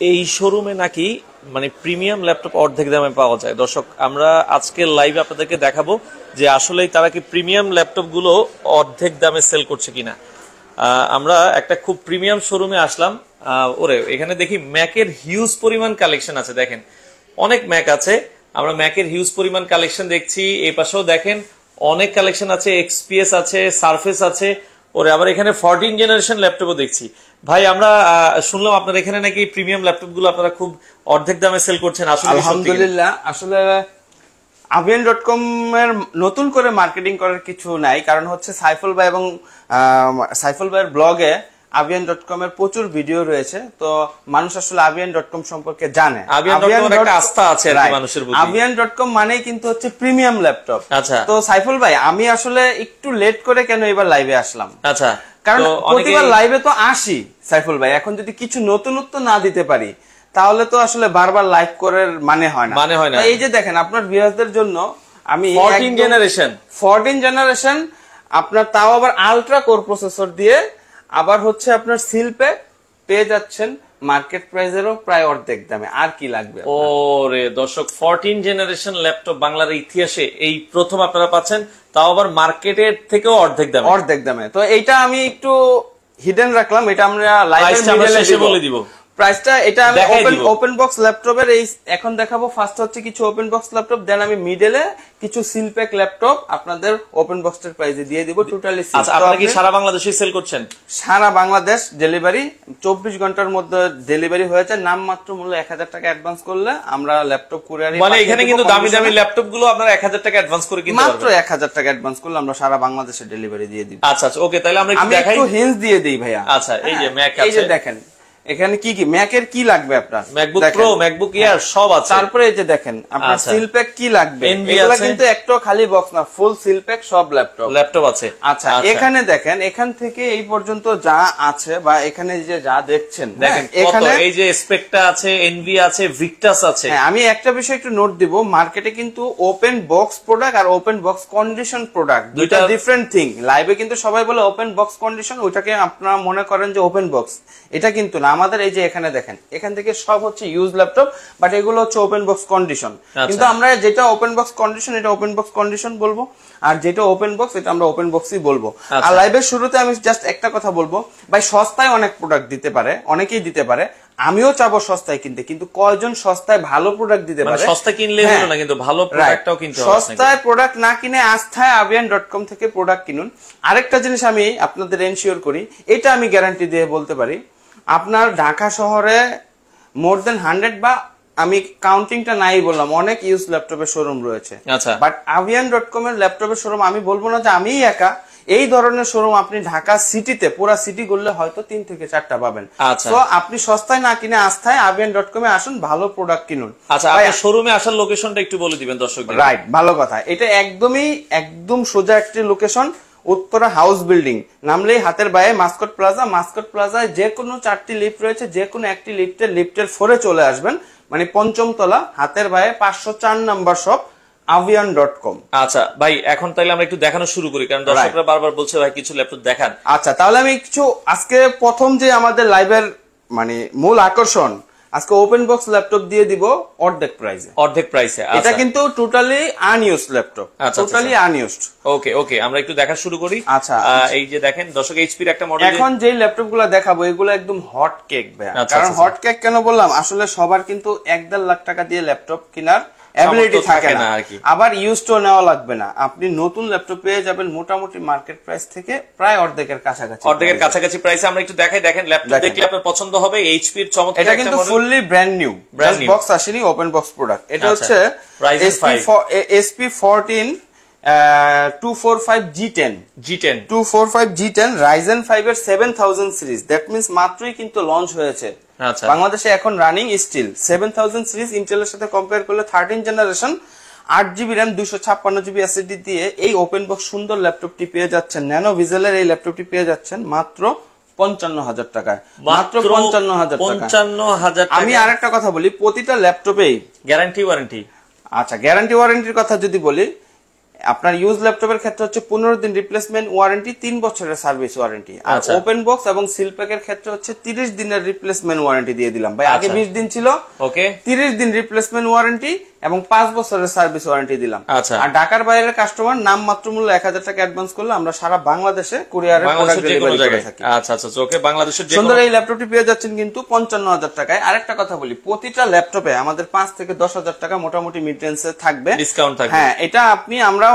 এই শোরুমে নাকি মানে প্রিমিয়াম ল্যাপটপ অর্ধেক দামে পাওয়া যায়। দর্শক, আমরা আজকে লাইভে আপনাদেরকে দেখাবো যে আসলেই তারা কি প্রিমিয়াম ল্যাপটপ গুলো অর্ধেক দামে সেল করছে কিনা। আমরা একটা খুব প্রিমিয়াম শোরুমে আসলাম। ওরে, এখানে দেখি ম্যাকের হিউজ পরিমাণ কালেকশন আছে। দেখেন, অনেক ম্যাক আছে। আমরা ম্যাকের হিউজ পরিমাণ কালেকশন দেখছি। এই পাশেও দেখেন অনেক কালেকশন আছে, এক্সপিএস আছে, সারফেস আছে। ওরে, আবার এখানে 14 জেনারেশন ল্যাপটপও দেখছি। ভাই, আমরা শুনলাম আপনার এখানে নাকি প্রিমিয়াম ল্যাপটপ গুলো আপনারা খুব অর্ধেক দামে সেল করছেন। আসলে আলহামদুলিল্লাহ, আসলে avian.com এর নতুন করে মার্কেটিং করার কিছু নাই, কারণ হচ্ছে সাইফুল ভাই এবং সাইফুল ভাইয়ের ব্লগে avian.com এর প্রচুর ভিডিও রয়েছে। তো মানুষ আসলে avian.com সম্পর্কে জানে। avian.com এর একটা আস্থা আছে আর কি মানুষের প্রতি। avian.com মানেই কিন্তু হচ্ছে প্রিমিয়াম ল্যাপটপ। আচ্ছা, তো সাইফুল ভাই, আমি আসলে একটু লেট করে কেন এবার লাইভে আসলাম? আচ্ছা, কারণ প্রতিবার লাইভে তো আসি সাইফুল ভাই, এখন যদি কিছু নতুনত্ব না দিতে পারি তাহলে তো আসলে বারবার লাইভ করার মানে হয় না। এই যে দেখেন, আপনার ভিউয়ারদের জন্য আমি 14 জেনারেশন আপনার, তাও আবার আলট্রা কোর প্রসেসর দিয়ে, আবার হচ্ছে আপনার সিলপে পেয়ে যাচ্ছেন মার্কেট প্রাইসেরও প্রায় অর্ধেক দামে। আর কি লাগবে? ওরে দর্শক, 14 জেনারেশন ল্যাপটপ বাংলার ইতিহাসে এই প্রথম আপনারা পাচ্ছেন, তাও আবার মার্কেটের থেকেও অর্ধেক দামে। তো এইটা আমি একটু হিডেন রাখলাম, এটা আমরা লাইভে বলে দিব প্রাইসটা। এটা আমি ওপেন বক্স ল্যাপটপের এই এখন দেখাবো। ফার্স্ট হচ্ছে কিছু ওপেন বক্স ল্যাপটপ, দেন আমি মিডলে কিছু সিলপ্যাক ল্যাপটপ আপনাদের ওপেন বক্সের প্রাইসে দিয়ে দিব। টোটালি আপনারা কি সারা বাংলাদেশে সেল করছেন? সারা বাংলাদেশ ডেলিভারি, 24 ঘন্টার মধ্যে ডেলিভারি হয়েছে। নামমাত্র মূল্য 1000 টাকা অ্যাডভান্স করলে আমরা ল্যাপটপ কুরিয়ারে, মানে এখানে কিন্তু দামি দামি ল্যাপটপ গুলো আপনারা 1000 টাকা অ্যাডভান্স করে কিনতে পারবেন। মাত্র 1000 টাকা অ্যাডভান্স করলে আমরা সারা বাংলাদেশে ডেলিভারি দিয়ে দিব। আচ্ছা, ওকে, তাহলে আমরা একটু হিন্টস দিয়ে দেই ভাইয়া। আচ্ছা, এই যে ম্যাক আছে, এই যে দেখেন এখানে কি কি ম্যাকের কি লাগবে আপনার, ম্যাকবুক প্রো, ম্যাকবুক এয়ার সব আছে। তারপরে এই যে দেখেন আপনার সিলপ্যাক কি লাগবে, এগুলা কিন্তু একটা খালি বক্স না, ফুল সিলপ্যাক সব ল্যাপটপ আছে। আচ্ছা, এখানে দেখেন, এখান থেকে এই পর্যন্ত যা আছে বা এখানে যে যা দেখছেন, দেখেন এখানে এই যে স্পেকটা আছে, এনভি আছে, ভিক্টাস আছে। হ্যাঁ, আমি একটা বিষয় একটু নোট দিব, মার্কেটে কিন্তু ওপেন বক্স প্রোডাক্ট আর ওপেন বক্স কন্ডিশন প্রোডাক্ট দুইটা ডিফারেন্ট থিং। লাইভে কিন্তু সবাই বলে ওপেন বক্স কন্ডিশন, ওইটাকে আপনারা মনে করেন যে ওপেন বক্স, এটা কিন্তু না। আমাদের এই যে এখানে দেখেন, এখান থেকে সব হচ্ছে ইউজ ল্যাপটপ, বাট এগুলো হচ্ছে ওপেন বক্স কন্ডিশন। কিন্তু আমরা যেটা ওপেন বক্স কন্ডিশন এটা ওপেন বক্স কন্ডিশন বলবো, আর যেটা ওপেন বক্স এটা আমরা ওপেন বক্সই বলবো। আর লাইভের শুরুতে আমি জাস্ট একটা কথা বলবো, ভাই সস্তায় অনেক প্রোডাক্ট দিতে পারে, অনেকেই দিতে পারে, আমিও চাবো সস্তায় কিনতে, কিন্তু কয়জন সস্তায় ভালো প্রোডাক্ট দিতে পারে? সস্তা কিনলে হলো না, কিন্তু ভালো প্রোডাক্টটাও কিনতে হবে। সস্তায় প্রোডাক্ট না কিনে আস্থায় avian.com থেকে প্রোডাক্ট কিনুন। আরেকটা জিনিস আমি আপনাদের এনশিওর করি, এটা আমি গ্যারান্টি দিয়ে বলতে পারি, আপনার ঢাকা শহরে মোর দেন 100 বা আমি কাউন্টিংটা নাই বললাম, অনেক ইউজ ল্যাপটপের শোরুম রয়েছে। বাট avian.com এর ল্যাপটপের শোরুম আমি বলবো না যে আমি একা, এই ধরনের শোরুম আপনি ঢাকা সিটিতে পুরা সিটি করলে হয়তো 3 থেকে 4টা পাবেন। তো আপনি সস্তায় না কিনে আস্থায় avian.com এ আসুন, ভালো প্রোডাক্ট কিনুন। আচ্ছা, আপনার শোরুমে আসার লোকেশনটা একটু বলে দিবেন দর্শকদের। রাইট, ভালো কথা। এটা একদম সোজা একটি লোকেশন, উত্তরা হাউস বিল্ডিং নামলেই হাতের বায়ে মাস্কট প্লাজা। মাস্কট প্লাজায় যে কোনো 4টি লিফট রয়েছে, যে কোনো একটি লিফটের 4-এ চলে আসবেন, মানে 5ম তলা, হাতের বায়ে 504 নাম্বার শপ avian.com। আচ্ছা ভাই, এখন তাইলে আমরা একটু দেখানো শুরু করি, কারণ দর্শকরা বারবার বলছে ভাই কিছু ল্যাপটপ দেখান। আচ্ছা, তাহলে আমি কিছু আজকে প্রথম যে আমাদের লাইভের মানে মূল আকর্ষণ, আজকে ওপেন বক্স ল্যাপটপ দিয়ে দিব অর্ধেক প্রাইসে। এটা কিন্তু totally unused laptop, totally unused. Okay, আমরা একটু দেখা শুরু করি। আচ্ছা, এই যে দেখেন দর্শক, এইচপির একটা মডেল। এখন যে ল্যাপটপগুলো দেখাবো এগুলো একদম হট কেক ভাই। কারণ হট কেক কেন বললাম, আসলে সবার কিন্তু 1.5 লাখ টাকা দিয়ে ল্যাপটপ কেনার অ্যাবিলিটি থাকে না, আবার ইউজড নেওয়া লাগবে না। আপনি নতুন ল্যাপটপ পেয়ে যাবেন মোটামুটি মার্কেট প্রাইস থেকে প্রায় অর্ধেকের কাছাকাছি প্রাইসে। আমরা একটু দেখাই, দেখেন ল্যাপটপ দেখলে আপনার পছন্দ হবে। এইচপি এর চমৎকার, এটা কিন্তু ফুললি ব্র্যান্ড নিউ, বক্স আসেনি, ওপেন বক্স প্রোডাক্ট। এটা হচ্ছে SP14 245 G10 Ryzen 5 এর 7000 সিরিজ। দ্যাট মিন্স মাত্রই কিন্তু লঞ্চ হয়েছে বাংলাদেশে, এখন রানিং স্টিল 7000 সিরিজ। ইন্টেলের সাথে কম্পেয়ার করলে 13 generation, 8GB RAM 256GB SSD দিয়ে এই ওপেন বক্স সুন্দর ল্যাপটপটি পেয়ে যাচ্ছেন। ন্যানো ভিজেলের এই ল্যাপটপটি পেয়ে যাচ্ছেন মাত্র 55,000 টাকায়, মাত্র 55,000 টাকা। আমি আরেকটা কথা বলি, প্রতিটা ল্যাপটপেই গ্যারান্টি ওয়ারেন্টি। আচ্ছা, গ্যারান্টি ওয়ারেন্টির কথা যদি বলি, আপনার ইউজ ল্যাপটপের ক্ষেত্রে হচ্ছে 15 দিন রিপ্লেসমেন্ট ওয়ারেন্টি, 3 বছরের সার্ভিস ওয়ারেন্টি। আর ওপেন বক্স এবং সিল প্যাকের ক্ষেত্রে হচ্ছে 30 দিনের রিপ্লেসমেন্ট ওয়ারেন্টি দিয়ে দিলাম ভাই। আগে 20 দিন ছিল, ওকে 30 দিন রিপ্লেসমেন্ট ওয়ারেন্টি এবং 5 বছরের সার্ভিস ওয়ারেন্টি দিলাম। আচ্ছা, আর ঢাকার বাইরের কাস্টমার নাম মাত্র মূল্য 1000 টাকা অ্যাডভান্স করলে আমরা সারা বাংলাদেশে কুরিয়ারে প্রোডাক্ট ডেলিভারি করে থাকি। আচ্ছা আচ্ছা, ওকে বাংলাদেশের সুন্দর এই ল্যাপটপটি পেয়ে যাচ্ছেন কিন্তু 55,000 টাকায়। আরেকটা কথা বলি, প্রতিটা ল্যাপটপে আমাদের 5 থেকে 10,000 টাকা মোটামুটি মিড রেঞ্জে থাকবে, ডিসকাউন্ট থাকবে। হ্যাঁ, এটা আমরা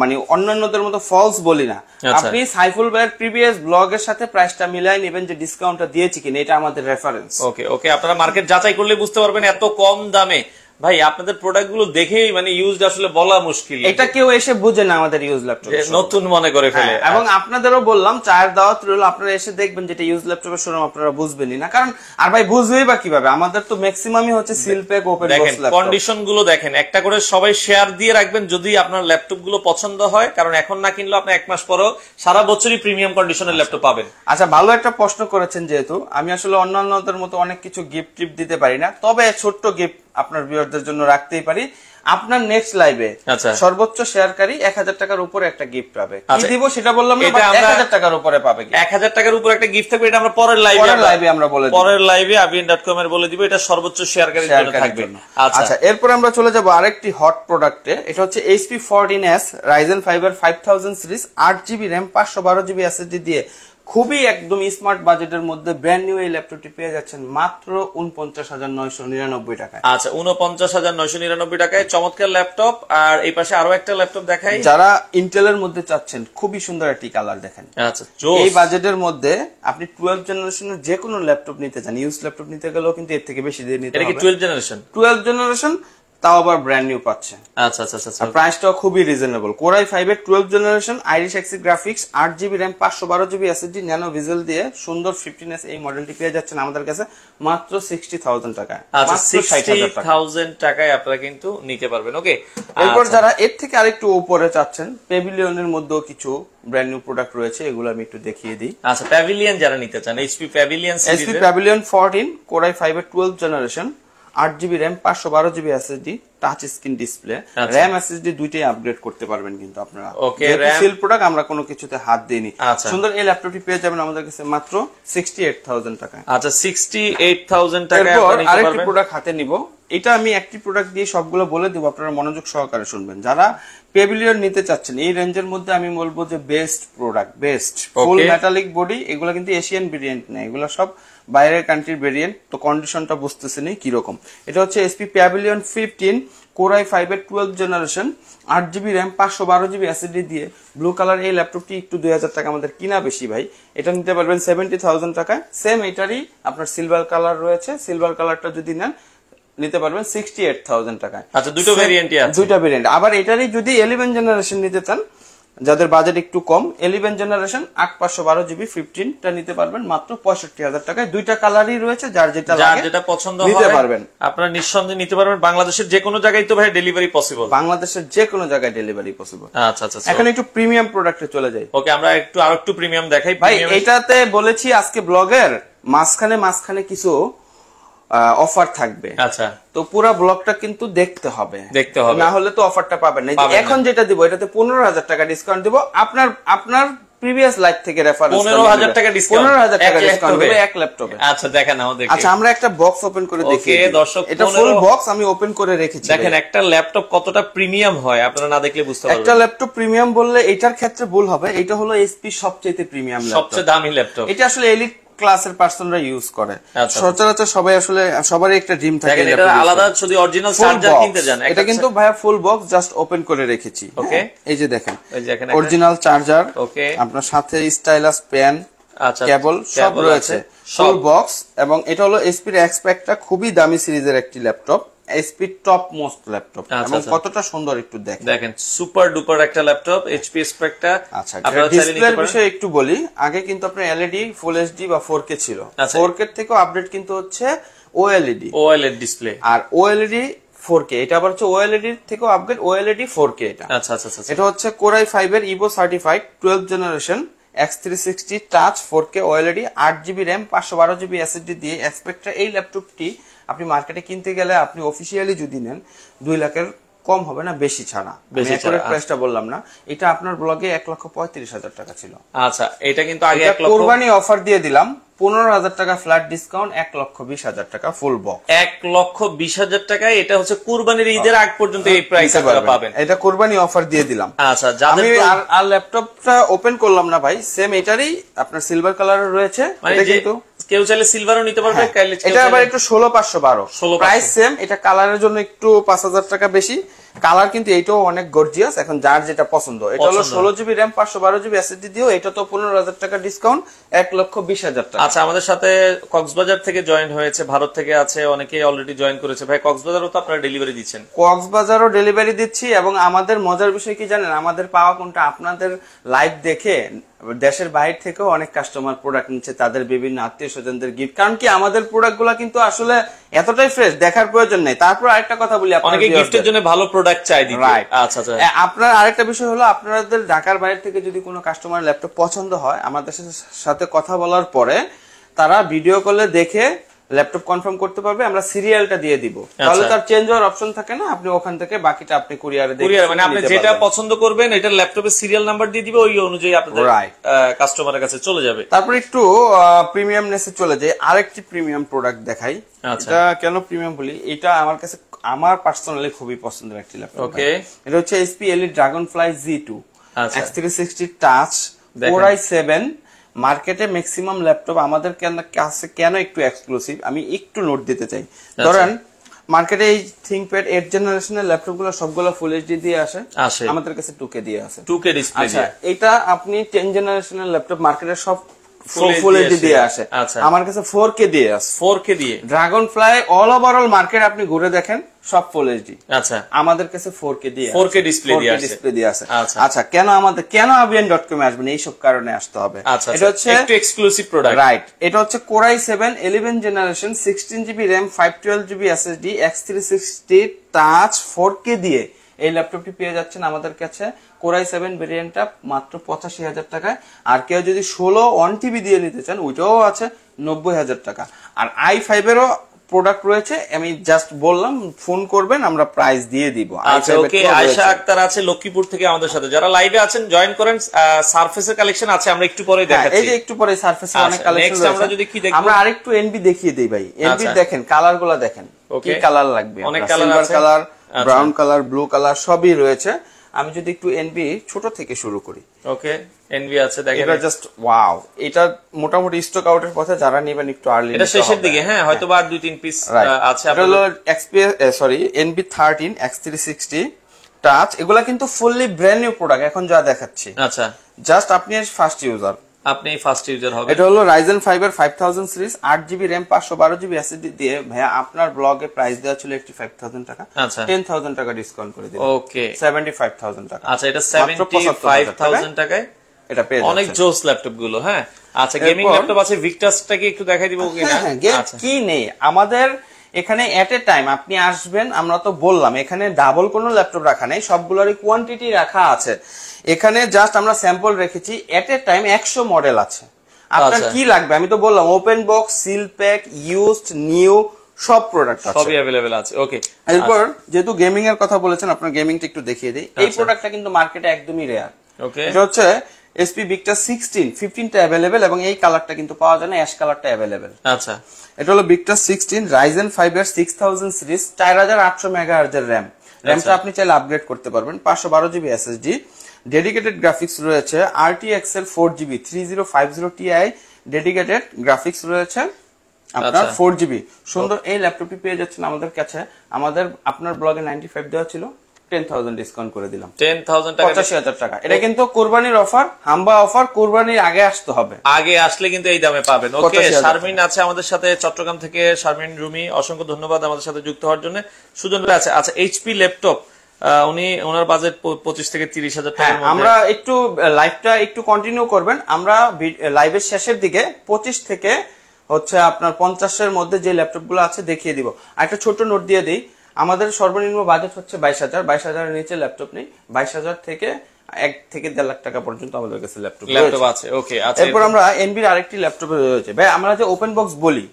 মানে অন্যান্যদের মতো ফলস বলি না। আপনি সাইফুল ভাইয়ের প্রিভিয়াস ব্লগের সাথে প্রাইসটা মিলাই নেবেন যে ডিসকাউন্টটা দিয়েছি কিনা, এটা আমাদের রেফারেন্স। ওকে ওকে, আপনারা মার্কেট যাচাই করলে বুঝতে পারবেন এত কম দামে। ভাই আপনাদের প্রোডাক্ট গুলো দেখেই মানে ইউজড আসলে বলা মুশকিল, এটা কেউ এসে বুঝে না আমাদের ইউজ ল্যাপটপ, নতুন মনে করে ফেলে। এবং আপনাদেরও বললাম চায়ের দাওয়াত রইল, আপনারা এসে দেখবেন যেটা ইউজ ল্যাপটপের শোরুম, আপনারা বুঝবেনই না। কারণ আর ভাই বুঝবেই বা কিভাবে, আমাদের তো ম্যাক্সিমামই হচ্ছে seal pack open box laptop. Condition গুলো দেখেন, একটা করে সবাই শেয়ার দিয়ে রাখবেন যদি আপনার ল্যাপটপ গুলো পছন্দ হয়, কারণ এখন না কিনলে আপনি 1 মাস পরেও সারা বছরই প্রিমিয়াম কন্ডিশনের ল্যাপটপ পাবেন। আচ্ছা, ভালো একটা প্রশ্ন করেছেন, যেহেতু আমি আসলে অন্যান্যদের মতো অনেক কিছু গিফট টিপ দিতে পারি না, তবে ছোট্ট গিফট আপনার ভিউয়ারদের জন্য রাখতেই পারি। আপনার নেক্সট লাইভে সর্বোচ্চ শেয়ারকারী 1000 টাকার উপরে একটা গিফট পাবে। কি দিব সেটা বললাম না, 1000 টাকার উপরে পাবে। 1000 টাকার উপরে একটা গিফট থাকবে, এটা আমরা পরের লাইভে আমরা বলে দিব, পরের লাইভে avian.com এর বলে দিব, এটা সর্বোচ্চ শেয়ারকারীর জন্য থাকবে। আচ্ছা, এরপর আমরা চলে যাব আরেকটি হট প্রোডাক্টে। এটা হচ্ছে HP 14S Ryzen 5 এর 5000 series, 8GB RAM 512GB SSD দিয়ে খুবই একদম স্মার্ট বাজেটের মধ্যে ব্র্যান্ড নিউ এই ল্যাপটপটি পেয়ে যাচ্ছেন মাত্র 49,999 টাকায়। আচ্ছা, 49,999 টাকায় চমৎকার ল্যাপটপ। আর এই পাশে আরো একটা ল্যাপটপ দেখাই, যারা ইন্টেলের মধ্যে চাচ্ছেন, খুবই সুন্দর একটি কালার দেখেন। আচ্ছা, এই বাজেটের মধ্যে আপনি 12 জেনারেশনের যে কোনো ল্যাপটপ নিতে চান, ইউজ ল্যাপটপ নিতে গেলেও কিন্তু এর থেকে বেশি দিয়ে নিতে হবে। এটা কি 12 জেনারেশন? 12 জেনারেশন, তাও আবার ব্র্যান্ড নিউ পাচ্ছে। আচ্ছা আচ্ছা আচ্ছা, প্রাইসটাও খুবই রিজনেবল। Core i5 এর 12 generation, Irish এক্সি graphics, 8GB RAM 512GB SSD, nano visual দিয়ে সুন্দর 15S এই মডেলটি পেয়ে যাচ্ছেন আমাদের কাছে মাত্র 60,000 টাকায়। আচ্ছা, 60,000 টাকায় আপনারা কিন্তু নিতে পারবেন। ওকে, এরপর যারা এর থেকে আরেকটু উপরে চাচ্ছেন, প্যাভিলিয়নের মধ্যেও কিছু ব্র্যান্ড নিউ প্রোডাক্ট রয়েছে, এগুলো আমি একটু দেখিয়ে দিই। আচ্ছা, প্যাভিলিয়ন যারা নিতে চান, HP প্যাভিলিয়ন সিরিজের, HP প্যাভিলিয়ন 14 Core i5 এর 12 generation, 8GB RAM 512GB SSD, touch screen display, RAM SSD দুইটাই আপগ্রেড করতে পারবেন কিন্তু আপনারা। ওকে, সেল প্রোডাক্ট আমরা কোনো কিছুতে হাত দিইনি। সুন্দর এই ল্যাপটপটি পেয়ে যাবেন আমাদের কাছে মাত্র 68,000 টাকায়। আচ্ছা, 68,000 টাকায় আপনারা নিতে পারবেন। আরেকটি প্রোডাক্ট হাতে নিব, এটা আমি একটি প্রোডাক্ট দিয়ে সবগুলো বলে দেব, আপনারা মনোযোগ সহকারে শুনবেন। যারা প্যাভিলিয়ন নিতে চাচ্ছেন এই রেঞ্জের মধ্যে, আমি বলবো যে বেস্ট প্রোডাক্ট, বেস্ট ফুল মেটালিক বডি। এগুলো কিন্তু এশিয়ান ভেরিয়েন্ট না, এগুলো সব বাইরের কান্ট্রির ভেরিয়েন্ট, তো কন্ডিশনটা বুঝতেছেন কি রকম। এটা হচ্ছে HP প্যাভিলিয়ন 15 Core i5 এর 12 generation, 8GB RAM 512GB SSD দিয়ে ব্লু কালার এই ল্যাপটপটি একটু 2000 টাকা আমাদের কিনা বেশি ভাই। এটা নিতে পারবেন 70,000 টাকায়। সেম এটারই আপনার সিলভার কালার রয়েছে, সিলভার কালারটা যদি নেন নিতে পারবেন 68,000 টাকায়। আচ্ছা, দুটো ভেরিয়েন্টই আছে, দুইটা ভেরিয়েন্ট। আবার এটারই যদি 11 জেনারেশন নিতে চান, যাদের বাজেট একটু কম, 11 জেনারেশন 8/512GB 15টা নিতে পারবেন মাত্র 65,000 টাকায়। দুইটা কালারই রয়েছে, যার যেটা পছন্দ নিতে পারবেন। আপনারা নিঃসন্দেহে নিতে পারবেন। বাংলাদেশের যে কোনো জায়গায় তো ভাই ডেলিভারি পসিবল, বাংলাদেশের যে কোনো জায়গায় ডেলিভারি পসিবল। আচ্ছা আচ্ছা, এখন একটু প্রিমিয়াম প্রোডাক্টে চলে যাই। ওকে, আমরা আরো একটু প্রিমিয়াম দেখাই ভাই। এটাতে বলেছি আজকে ব্লগের মাঝখানে কিছু অফার থাকবে। আচ্ছা, তো পুরো ব্লগটা কিন্তু দেখতে হবে, না হলে তো অফারটা পাবেন না। এখন যেটা দিব, এটাতে 15,000 টাকা ডিসকাউন্ট দিব। আপনার প্রিভিয়াস লাইভ থেকে রেফারেন্স 15,000 টাকা ডিসকাউন্ট, 15,000 টাকা ডিসকাউন্ট হবে এক ল্যাপটপে। আচ্ছা, দেখেন আমাদের। আচ্ছা, আমরা একটা বক্স ওপেন করে দেখি। ওকে দর্শক, এটা ফুল বক্স আমি ওপেন করে রেখেছি। দেখেন একটা ল্যাপটপ কতটা প্রিমিয়াম হয়, আপনারা না দেখলে বুঝতে পারবেন। একটা ল্যাপটপ প্রিমিয়াম বললে এটার ক্ষেত্রে ভুল হবে, এটা হলো HP সবচেয়ে প্রিমিয়াম ল্যাপটপ, সবচেয়ে দামি ল্যাপটপ। এটা আসলে এলিট ক্লাসের পার্সনরা ইউজ করে। সচরাচর সবাই আসলে সবারই একটা ড্রিম থাকে। এটা আলাদা, যদি অরিজিনাল চার্জার কিনতে যান, এটা কিন্তু ভাইয়া ফুল বক্স জাস্ট ওপেন করে রেখেছি। ওকে, এই যে দেখেন অরিজিনাল চার্জার, ওকে, আপনার সাথে স্টাইলাস পেন, আচ্ছা, কেবল সব রয়েছে, ফুল বক্স। এবং এটা হলো HP এর এক্সপেক্টটা, খুবই দামি সিরিজের একটি laptop, HP top most laptop. এবং কতটা সুন্দর একটু দেখেন, সুপার ডুপার একটা ল্যাপটপ, HP স্পেকটা। আচ্ছা, ডিসপ্লের বিষয়ে একটু বলি। আগে কিন্তু আপনার LED ফুল HD বা 4K ছিল, 4K থেকেও আপডেট কিন্তু হচ্ছে OLED ডিসপ্লে। আর OLED 4K, এটা আবার হচ্ছে OLED থেকেও আপগ্রেড, OLED 4K এটা। আচ্ছা আচ্ছা আচ্ছা, এটা হচ্ছে Core i5 এর Evo certified 12 generation, X360 touch 4K OLED, 8GB RAM 512GB SSD দিয়ে এক্সপেক্টর। এই ল্যাপটপটি আপনি মার্কেটে কিনতে গেলে, আপনি অফিসিয়ালি যদি নেন, 2 লাখের কম হবে না বেশি ছাড়া, বেশি আমি একুরেট প্রাইসটা বললাম না। এটা আপনার ব্লগে 1,35,000 টাকা ছিল। আচ্ছা, এটা কিন্তু আগে 1 লক্ষ কোরবানি অফার দিয়ে দিলাম 15,000 টাকা ফ্ল্যাট ডিসকাউন্ট, 1,20,000 টাকা ফুল বক্স। 1,20,000 টাকায় এটা হচ্ছে কুরবানির ঈদের আগ পর্যন্ত এই প্রাইস আপনারা পাবেন। এটা কোরবানি অফার দিয়ে দিলাম। আচ্ছা, আমি আর ল্যাপটপটা ওপেন করলাম না ভাই, সেম এটারই আপনার সিলভার কালারের রয়েছে। এটা কিন্তু কেউ চাইলে সিলভারও নিতে পারবে, এটা আবার একটু 16,512 প্রাইস সেম। এটা কালারের জন্য একটু 5,000 টাকা বেশি, কালার কিন্তু এইটাও অনেক গর্জিয়াস। এখন যার যেটা পছন্দ, এটা হলো 16 জিবি র্যাম 512 জিবি এসএসডি দিও, এটা তো 15,000 টাকা ডিসকাউন্ট, 1,20,000 টাকা। আচ্ছা, আমাদের সাথে কক্সবাজার থেকে জয়েন হয়েছে, ভারত থেকে আছে, অনেকেই অলরেডি জয়েন করেছে। ভাই কক্সবাজারও তো আপনারা ডেলিভারি দিচ্ছেন? কক্সবাজারও ডেলিভারি দিচ্ছি, এবং আমাদের মজার বিষয় কি জানেন, আমাদের পাওয়া কোনটা, আপনাদের লাইভ দেখে দেশের বাইরে থেকেও অনেক কাস্টমার প্রোডাক্ট নিচ্ছে তাদের বিভিন্ন আত্মীয় স্বজনদের গিফট। কারণ কি আমাদের প্রোডাক্ট গুলা কিন্তু আসলে এতটাই ফ্রেশ, দেখার প্রয়োজন নেই। তারপর আরেকটা কথা বলি, অনেকে গিফটের জন্য ভালো প্রোডাক্ট চাই দিতে। রাইট। আচ্ছা আচ্ছা, আপনার আরেকটা বিষয় হলো, আপনাদের ঢাকার বাইরে থেকে যদি কোনো কাস্টমার ল্যাপটপ পছন্দ হয়, আমাদের সাথে কথা বলার পরে তারা ভিডিও কলে দেখে ল্যাপটপ কনফার্ম করতে পারবে, আমরা সিরিয়ালটা দিয়ে দিব। তাহলে তার চেঞ্জ হওয়ার অপশন থাকে না, আপনি ওখান থেকে বাকিটা আপনি কুরিয়ারে কুরিয়ার মানে আপনি যেটা পছন্দ করবেন এটা ল্যাপটপের সিরিয়াল নাম্বার দিয়ে দিবে, ওই অনুযায়ী আপনাদের কাস্টমারের কাছে চলে যাবে। তারপর একটু প্রিমিয়ামনেসে চলে যায়, আরেকটি প্রিমিয়াম প্রোডাক্ট দেখাই। এটা কেন প্রিমিয়াম বলি, এটা আমার কাছে আমার পার্সোনালি খুবই পছন্দের একটি ল্যাপটপ। ওকে, এটা হচ্ছে HP Elite Dragonfly Z2 X360 touch Core i7। মার্কেটে ম্যাক্সিমাম ল্যাপটপ আমাদের কাছে কেন একটু এক্সক্লুসিভ, আমি একটু নোট দিতে চাই। ধরেন মার্কেটে এই থিংকপ্যাড 8 জেনারেশনের ল্যাপটপ গুলো সবগুলো ফুল এইচডি দিয়ে আসে, আমাদের কাছে 2K দিয়ে আসে, 2K ডিসপ্লে। আচ্ছা, এটা আপনি 10 জেনারেশনের ল্যাপটপ মার্কেটের সব ফুল এইচডি দিয়ে আসে, আমার কাছে 4K দিয়ে আসে। 4K দিয়ে ড্রাগনফ্লাই অল ওভারঅল মার্কেট আপনি ঘুরে দেখেন সব ফুল এইচডি। আচ্ছা, আমাদের কাছে 4K দিয়ে 4K ডিসপ্লে দিয়ে আসে। আচ্ছা, কেন avian.com এ আসবেন, এইসব কারণে আসতে হবে। এটা হচ্ছে একটু এক্সক্লুসিভ প্রোডাক্ট। রাইট, এটা হচ্ছে Core i7 11 generation 16 GB RAM 512 GB SSD X360 touch 4K দিয়ে এই ল্যাপটপটি পেয়ে যাচ্ছেন আমাদের কাছে। Core i7 ভেরিয়েন্টটা মাত্র 85,000 টাকায়, আর কেউ যদি 16 1TB দিয়ে নিতে চান ওইটাও আছে 90,000 টাকা। আর i5 এরও প্রোডাক্ট রয়েছে, আমি জাস্ট বললাম ফোন করবেন আমরা প্রাইস দিয়ে দিব। আচ্ছা, ওকে, আয়েশা আক্তার আছে লক্ষ্মীপুর থেকে আমাদের সাথে, যারা লাইভে আছেন জয়েন করেন। সারফেসের কালেকশন আছে, আমরা একটু পরে দেখাচ্ছি। এই যে একটু পরে সারফেসের অনেক কালেকশন আছে, আমরা যদি কি দেখব, আমরা আরেকটু এনবি দেখিয়ে দেই ভাই। এনবি দেখেন কালারগুলো দেখেন, কি কালার লাগবে, অনেক কালার আছে, colour, brown colour, blue colour সবই রয়েছে। আমি যদি একটু এনবি ছোট থেকে শুরু করি। ওকে, এনবি আছে দেখেন, এটা জাস্ট ওয়াও। এটা মোটামুটি স্টক আউটের পথে, যারা নেবেন একটু আর্লি, এটা শেষের দিকে, হ্যাঁ হয়তো বা 2-3 পিস আছে। এটা হলো NB13 X360 টাচ, এগুলা কিন্তু ফুললি ব্র্যান্ড নিউ প্রোডাক্ট এখন যা দেখাচ্ছি। আচ্ছা, জাস্ট আপনি ফার্স্ট ইউজার, আপনি ফার্স্ট ইউজার হবে। এটা হলো Ryzen 5 এর 5000 series 8 GB RAM 512 GB SSD দিয়ে। ভাইয়া আপনার ব্লগে প্রাইস দেওয়া ছিল 85,000 টাকা, আচ্ছা 10,000 টাকা ডিসকাউন্ট করে দিলাম। ওকে, 75,000 টাকা। আচ্ছা, এটা 75,000 টাকায় এটা পেয়ে অনেক জোস ল্যাপটপ গুলো। হ্যাঁ, আচ্ছা, গেমিং ল্যাপটপ আছে, ভিক্টাসটাকে একটু দেখাই দিব কিনা? আচ্ছা, কি নেই আমাদের এখানে এট এ টাইম আপনি আসবেন, আমরা তো বললাম এখানে ডাবল কোনো ল্যাপটপ রাখা নেই, সবগুলোরই কোয়ান্টিটি রাখা আছে। এখানে জাস্ট আমরা স্যাম্পল রেখেছি, এট এ টাইম 100 মডেল আছে। আপনার কি লাগবে আমি তো বললাম, open box, seal pack, used, new সব প্রোডাক্ট আছে, সবই अवेलेबल আছে। ওকে, এরপর যেহেতু গেমিং এর কথা বলেছেন, আপনার গেমিংটা একটু দেখিয়ে দেই। এই প্রোডাক্টটা কিন্তু মার্কেটে একদমই রেয়ার। ওকে, এটা হচ্ছে SP Victus 16 15টা अवेलेबल, এবং এই কালারটা কিন্তু পাওয়া যায় না, অ্যাশ কালারটা अवेलेबल। আচ্ছা, এটা হলো Victus 16 Ryzen 5 এর 6000 সিরিজ 4800 মেগাহার্জ এর র‍্যাম। র‍্যামটা আপনি চাইলে আপগ্রেড করতে পারবেন। 512 জিবি এসএসডি, ডেডিকেটেড গ্রাফিক্স রয়েছে, RTX এর 4GB 3050 Ti ডেডিকেটেড গ্রাফিক্স রয়েছে আপনার 4GB। সুন্দর এই ল্যাপটপটি পেয়ে যাচ্ছেন আমাদের কাছে। আপনার ব্লগে 95 দেওয়া ছিল, 10,000 ডিসকাউন্ট করে দিলাম, 10,000 টাকা, 85,000 টাকা। এটা কিন্তু কুরবানির অফার, হাম্বা অফার, কুরবানির আগে আসতে হবে, আগে আসলে কিন্তু এই দামে পাবেন। ওকে, শারমিন আছে আমাদের সাথে চট্টগ্রাম থেকে, শারমিন রুমি, অসংখ্য ধন্যবাদ আমাদের সাথে যুক্ত হওয়ার জন্য। সুজন ভাই আছে। আচ্ছা, HP ল্যাপটপ, ওনার বাজেট 25 থেকে 30,000 টাকার মধ্যে। আমরা একটু লাইভটা একটু কন্টিনিউ করবেন, আমরা লাইভের শেষের দিকে 25 থেকে হচ্ছে আপনার 50 এর মধ্যে যে ল্যাপটপগুলো আছে দেখিয়ে দিব। একটা ছোট নোট দিয়ে দিই, আমাদের সর্বনিম্ন বাজেট হচ্ছে 22,000, 22,000 এর নিচে ল্যাপটপ নেই। 22,000 থেকে 1 থেকে 1.5 লাখ টাকা পর্যন্ত আমাদের কাছে ল্যাপটপ আছে। ওকে, আচ্ছা, এরপর আমরা এনবির আরেকটি ল্যাপটপ রয়েছে। ভাই আমরা যে ওপেন বক্স বলি,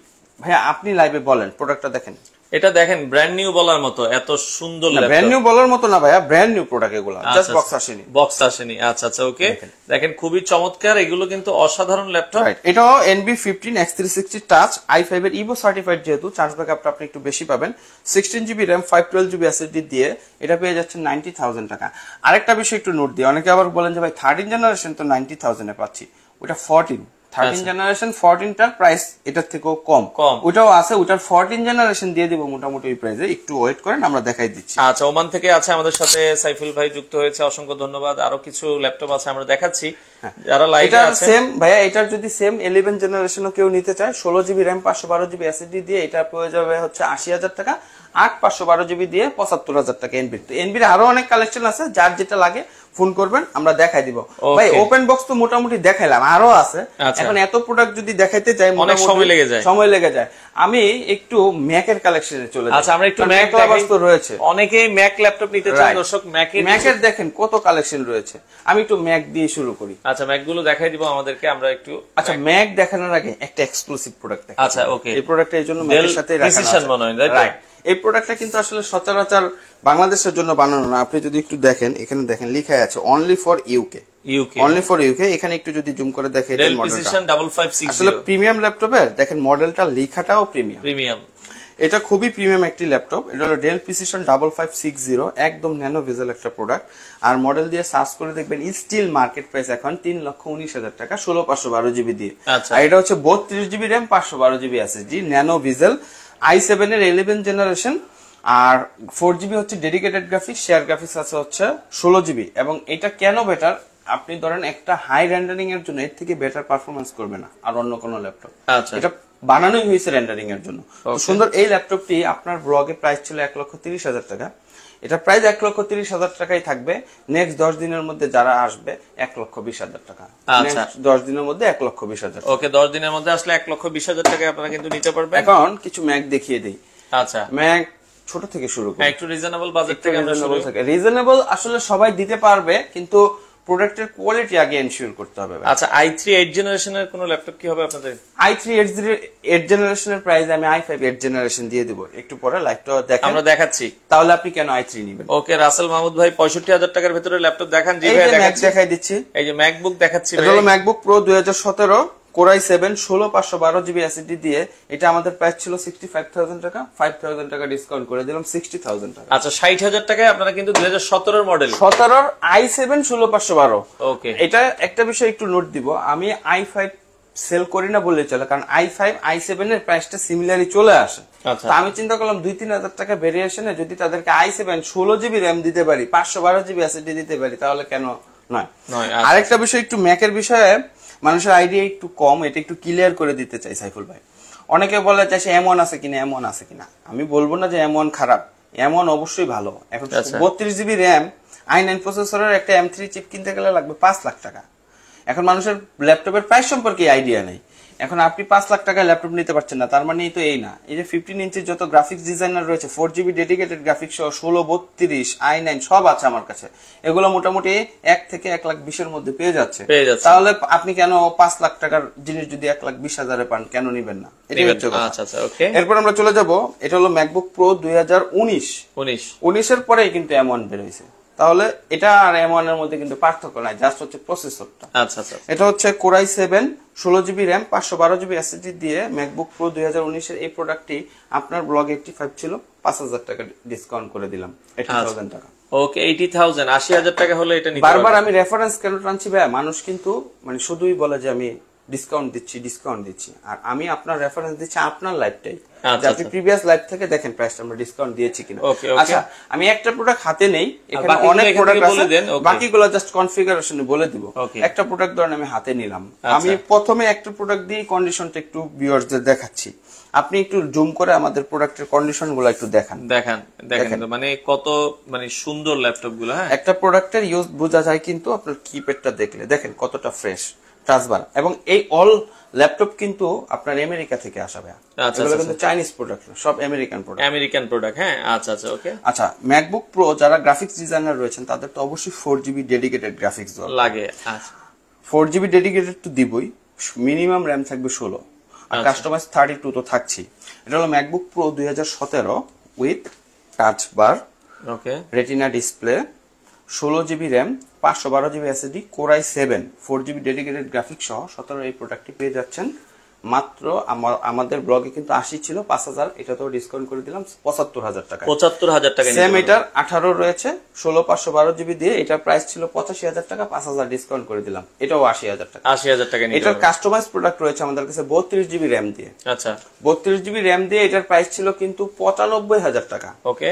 ভাইয়া আপনি লাইভে বলেন, প্রোডাক্টটা দেখেন। এটা দেখেন ব্র্যান্ড নিউ বলার মতো, এত সুন্দর ল্যাপটপ। ব্র্যান্ড নিউ বলার মতো না ভাইয়া, ব্র্যান্ড নিউ প্রোডাক্ট এগুলো, জাস্ট বক্স আসেনি। বক্স আসেনি, আচ্ছা আচ্ছা ওকে। দেখেন খুবই চমৎকার, এগুলো কিন্তু অসাধারণ ল্যাপটপ। এটাও NB15 X360 টাচ i5 এর ইভো সার্টিফাইড, যেহেতু চার্জ ব্যাকআপটা আপনি একটু বেশি পাবেন। 16GB RAM 512GB SSD দিয়ে এটা পেয়ে যাচ্ছেন 90,000 টাকা। আরেকটা বিষয় একটু নোট দিই, অনেকে আবার বলেন যে ভাই 13 জেনারেশন তো 90,000 এ পাচ্ছি, ওটা 13 জেনারেশন 14টার প্রাইস এটার থেকেও কম, ওটাও আছে, ওটার 14 জেনারেশন দিয়ে দিব মোটামুটি ওই প্রাইসে। একটু ওয়েট করেন, আমরা দেখাই দিচ্ছি। আচ্ছা, ওমান থেকে আছে আমাদের সাথে সাইফুল ভাই যুক্ত হয়েছে, অসংখ্য ধন্যবাদ। আরো কিছু ল্যাপটপ আছে আমরা দেখাচ্ছি যারা লাইভে আছে। সেম ভাইয়া, এটার যদি সেম 11 জেনারেশনও কেউ নিতে চায়, 16GB RAM 512GB SSD দিয়ে এটা পেয়ে যাবে হচ্ছে 80,000 টাকা। 512GB দিয়ে 75,000 টাকা এনবির। তো এনবির আরো অনেক কালেকশন আছে, যার যেটা লাগে ফোন করবেন, আমরা দেখাই দিব। ভাই ওপেন বক্স তো মোটামুটি দেখাইলাম, আরো আছে। এখন এত প্রোডাক্ট যদি দেখাইতে চাই অনেক সময় লেগে যায়। আমি একটু ম্যাকের কালেকশনে চলে যাই। আচ্ছা, আমরা একটু ম্যাক তো রয়েছে, অনেকেই ম্যাক ল্যাপটপ নিতে চান দর্শক। ম্যাকের দেখেন কত কালেকশন রয়েছে, আমি একটু ম্যাক দিয়ে শুরু করি। আচ্ছা, ম্যাক গুলো দেখাই দিব আমাদেরকে, আমরা একটু। আচ্ছা, ম্যাক দেখানোর আগে একটা এক্সক্লুসিভ প্রোডাক্ট দেখাই। আচ্ছা ওকে, এই প্রোডাক্টটা এই জন্য ম্যাকের সাথে রাখা। এই প্রোডাক্টটা কিন্তু আসলে সচরাচর বাংলাদেশের জন্য বানানো না। আপনি যদি একটু দেখেন, এখানে দেখেন লেখা আছে only for UK, only for UK. এখানে একটু যদি জুম করে দেখেন, ডেল প্রিসিশন 5560 আসলে প্রিমিয়াম ল্যাপটপের দেখেন মডেলটা লেখাটাও প্রিমিয়াম। এটা খুবই প্রিমিয়াম একটি ল্যাপটপ। এটা হলো ডেল প্রিসিশন 5560, একদম ন্যানো ভেজেল একটা প্রোডাক্ট। আর মডেল দিয়ে সার্চ করে দেখবেন স্টিল মার্কেট প্রাইস এখন 3,19,000 টাকা, 16/512GB দিয়ে। আর এটা হচ্ছে 32GB RAM 512GB SSD, nano bezel, i7 এর 11 জেনারেশন। আর 4GB হচ্ছে ডেডিকেটেড গ্রাফিক্স, শেয়ার গ্রাফিক্স আছে হচ্ছে 16GB। এবং এটা কেন বেটার, আপনি ধরেন একটা হাই রেন্ডারিং এর জন্য এর থেকে বেটার পারফরমেন্স করবে না আর অন্য কোনো ল্যাপটপ। এটা বানানোই হয়েছে রেন্ডারিং এর জন্য। সুন্দর এই ল্যাপটপটি আপনার ব্লগে প্রাইস ছিল 1,30,000 টাকা, এটা প্রাইস 1,30,000 টাকাই থাকবে। নেক্সট 10 দিনের মধ্যে যারা আসবে 1,20,000 টাকা। নেক্সট 10 দিনের মধ্যে 1,20,000। ওকে, 10 দিনের মধ্যে আসলে 1,20,000 টাকায় আপনারা কিন্তু নিতে পারবেন। এখন কিছু ম্যাক দেখিয়ে দেই। আচ্ছা, ম্যাক ছোট থেকে শুরু করি, একটু রিজনেবল বাজেট থেকে আমরা শুরু করি। রিজনেবল আসলে সবাই দিতে পারবে, কিন্তু প্রোডাক্টের কোয়ালিটি আগে এনশিওর করতে হবে। আচ্ছা, i3 8 জেনারেশনের কোন ল্যাপটপ কি হবে আপনাদের? i3 8 জেনারেশনের প্রাইস আমি i5 8 জেনারেশন দিয়ে দেব, একটু পরে লাইভটা দেখেন, আমরা দেখাচ্ছি। তাহলে আপনি কেন i3 নেবেন? ওকে, রাসেল মাহমুদ ভাই 65,000 টাকার ভিতরে ল্যাপটপ দেখান। জি ভাই দেখাই দিচ্ছি, এই যে ম্যাকবুক দেখাচ্ছি। এটা হলো MacBook pro 2017 Core i7 16/512GB SSD দিয়ে। এটা আমাদের প্রাইস ছিল 65,000 টাকা, 5,000 টাকা ডিসকাউন্ট করে দিলাম 60,000 টাকা। আচ্ছা, 60,000 টাকায় আপনারা কিন্তু 2017 এর মডেল, 17 i7 16/512। ওকে, এটা একটা বিষয় একটু নোট দিব, আমি i5 সেল করি না বললে চলে, কারণ i5 i7 এর প্রাইসটা সিমিলারই চলে আসে। তো আমি চিন্তা করলাম 2-3 হাজার টাকা ভেরিয়েশনে যদি তাদেরকে i7 16GB RAM দিতে পারি, 512GB SSD দিতে পারি, তাহলে কেন নয়। আরেকটা বিষয় একটু ম্যাকের বিষয়ে মানুষের আইডিয়া একটু কম, এটা একটু ক্লিয়ার করে দিতে চাই সাইফুল ভাই। অনেকে বলে চাই M1 আছে কিনা, M1 আছে কিনা। আমি বলবো না যে M1 খারাপ, M1 অবশ্যই ভালো। এখন 32GB RAM i9 প্রসেসরের একটা M3 চিপ কিনতে গেলে লাগবে 5 লাখ টাকা। এখন মানুষের ল্যাপটপের প্রাইস সম্পর্কে আইডিয়া নেই। এখন আপনি 5 লাখ টাকায় ল্যাপটপ নিতে পারছেন না, তার মানে তো এই না। এই যে 15 ইঞ্চির যত গ্রাফিক্স ডিজাইনার রয়েছে, 4GB ডেডিকেটেড গ্রাফিক্স সহ 16, 32, i9 সব আছে আমার কাছে। এগুলো মোটামুটি 1 থেকে 1,20,000 মধ্যে পেয়ে যাচ্ছে। তাহলে আপনি কেন 5 লাখ টাকার জিনিস যদি 1,20,000 পান, কেন নিবেন না? এরপর আমরা চলে যাব, এটা হলো ম্যাকবুক প্রো 2019 এর পরেই কিন্তু M1 বের হয়েছে। তাহলে এটা আর M1 এর মধ্যে কিন্তু পার্থক্য নাই, জাস্ট হচ্ছে প্রসেসরটা। এটা হচ্ছে Core i7 16GB RAM 512GB SSD দিয়ে ম্যাকবুক প্রো 2019 এর এই প্রোডাক্টটি আপনার ব্লগে 85 ছিল, 5,000 টাকা ডিসকাউন্ট করে দিলাম, 80,000 টাকা। ওকে, 80,000 80,000 টাকা হলে এটা নিতে বারবার আমি রেফারেন্স কেন টানছি ভাই, মানুষ কিন্তু মানে শুধুই বলে যে আমি ডিসকাউন্ট দিচ্ছি, আর আমি আপনার রেফারেন্স দিচ্ছি আপনার লাইফটাই। আপনি প্রিভিয়াস লাইফ থেকে দেখেন প্রাইসটা আমরা ডিসকাউন্ট দিয়েছি কিনা। আচ্ছা, আমি একটা প্রোডাক্ট হাতে নেই, এখানে অনেক প্রোডাক্ট আছে, বাকিগুলো জাস্ট কনফিগারেশনে বলে দিব। একটা প্রোডাক্ট ধরেন আমি হাতে নিলাম, আমি প্রথমে একটা প্রোডাক্ট দিয়ে কন্ডিশনটা একটু ভিউয়ারদের দেখাচ্ছি। আপনি একটু জুম করে আমাদের প্রোডাক্টের কন্ডিশনগুলো একটু দেখান। মানে কত মানে সুন্দর ল্যাপটপ গুলো। হ্যাঁ, একটা প্রোডাক্টের ইউজ বোঝা যায় কিন্তু আপনার কিপ্যাডটা দেখলে, দেখেন কতটা ফ্রেশ, টাচবার। এবং এই অল ল্যাপটপ কিন্তু আপনার আমেরিকা থেকে আসবে, এগুলো কিন্তু চাইনিজ প্রোডাক্ট, সব আমেরিকান প্রোডাক্ট। হ্যাঁ, আচ্ছা ওকে। আচ্ছা, ম্যাকবুক প্রো যারা গ্রাফিক্স ডিজাইনার রয়েছেন তাদের তো অবশ্যই 4GB ডেডিকেটেড গ্রাফিক্স লাগে। 4GB ডেডিকেটেড তো দিবই, মিনিমাম র্যাম থাকবে 16। আর কাস্টমাইজ 32 তো থাকছি। এটা হলো MacBook pro 2017 with touch bar, okay, retina display, 16GB RAM, 512GB SSD, core i7 4GB dedicated graphics সহ 17 এই প্রোডাক্টটি পেয়ে যাচ্ছেন মাত্র আমাদের ব্লগে কিন্তু 80 ছিল 5000, এটা তো ডিসকাউন্ট করে দিলাম 75000 টাকা। 75000 টাকা। সেম এটার 18 রয়েছে 16 512GB দিয়ে, এটার প্রাইস ছিল 85000 টাকা, 5000 ডিসকাউন্ট করে দিলাম, এটাও 80000 টাকা। 80000 টাকা নিতে এটার কাস্টমাইজ প্রোডাক্ট রয়েছে আমাদের কাছে 32GB র্যাম দিয়ে। আচ্ছা, 32GB র্যাম দিয়ে এটার প্রাইস ছিল কিন্তু 95000 টাকা। ওকে,